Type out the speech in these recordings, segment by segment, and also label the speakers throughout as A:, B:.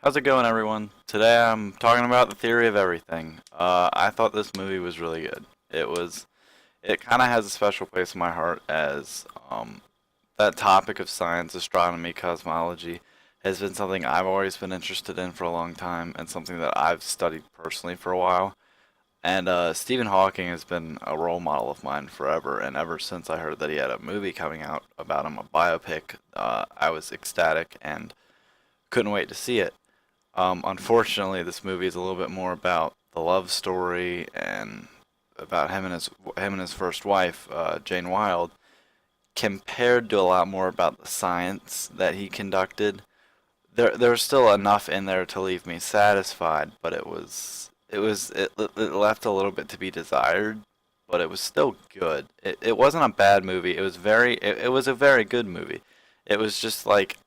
A: How's it going, everyone? Today I'm talking about The Theory of Everything. I thought this movie was really good. It kind of has a special place in my heart as that topic of science, astronomy, cosmology has been something I've always been interested in for a long time and something that I've studied personally for a while. And Stephen Hawking has been a role model of mine forever, and ever since I heard that he had a movie coming out about him, a biopic, I was ecstatic and couldn't wait to see it. Unfortunately, this movie is a little bit more about the love story and about him and his first wife, Jane Wilde, compared to a lot more about the science that he conducted. There's still enough in there to leave me satisfied, but it left a little bit to be desired, but it was still good. It wasn't a bad movie. It was a very good movie. It was just like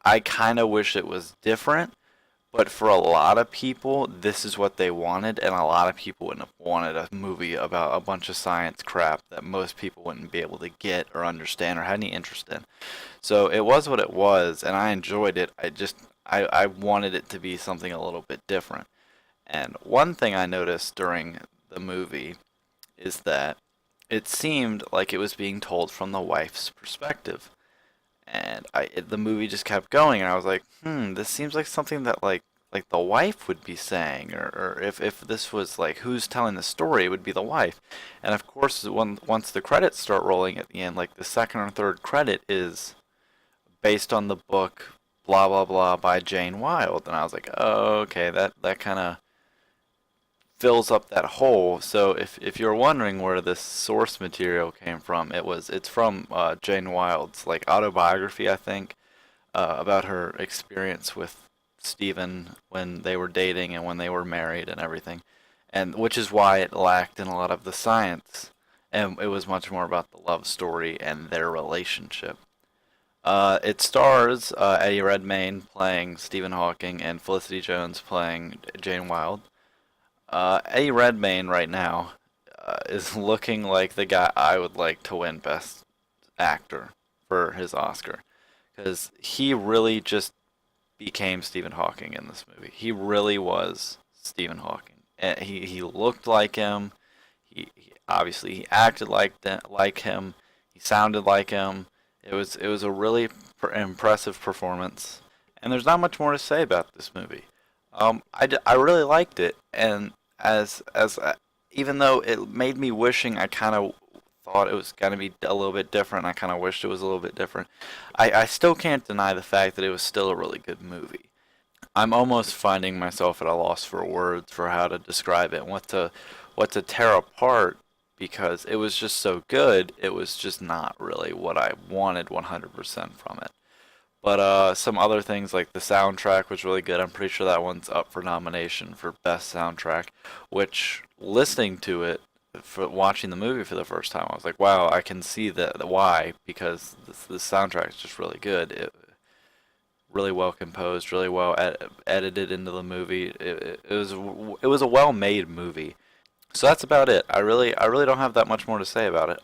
A: I kind of wish it was different, but for a lot of people, this is what they wanted, and a lot of people wouldn't have wanted a movie about a bunch of science crap that most people wouldn't be able to get or understand or have any interest in. So it was what it was, and I enjoyed it. I wanted it to be something a little bit different. And one thing I noticed during the movie is that it seemed like it was being told from the wife's perspective. And the movie just kept going, and I was like, this seems like something that like the wife would be saying, or if this was like who's telling the story, it would be the wife. And of course, once the credits start rolling at the end, like the second or third credit is based on the book blah blah blah by Jane Wilde, and I was like, oh, okay, that kind of fills up that hole. So if you're wondering where this source material came from, it's from Jane Wilde's like autobiography, I think, about her experience with Stephen when they were dating and when they were married and everything, and which is why it lacked in a lot of the science, and it was much more about the love story and their relationship. It stars Eddie Redmayne playing Stephen Hawking and Felicity Jones playing Jane Wilde. Eddie Redmayne right now is looking like the guy I would like to win Best Actor for his Oscar, because he really just became Stephen Hawking in this movie. He really was Stephen Hawking. And he looked like him. He obviously he acted like him. He sounded like him. It was a really impressive performance. And there's not much more to say about this movie. I really liked it, and as even though it made me wishing I kind of thought it was going to be a little bit different, I kind of wished it was a little bit different. I still can't deny the fact that it was still a really good movie. I'm almost finding myself at a loss for words for how to describe it and what to tear apart, because it was just so good. It was just not really what I wanted 100% from it. But some other things like the soundtrack was really good. I'm pretty sure that one's up for nomination for best soundtrack. Which, listening to it, for watching the movie for the first time, I was like, wow, I can see the why, because the soundtrack is just really good. Really well composed, really well edited into the movie. It was a well made movie. So that's about it. I really don't have that much more to say about it.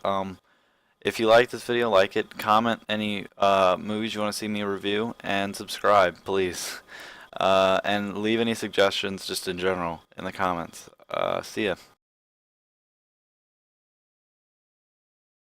A: If you like this video, like it, comment any movies you want to see me review, and subscribe, please. And leave any suggestions just in general in the comments. See ya.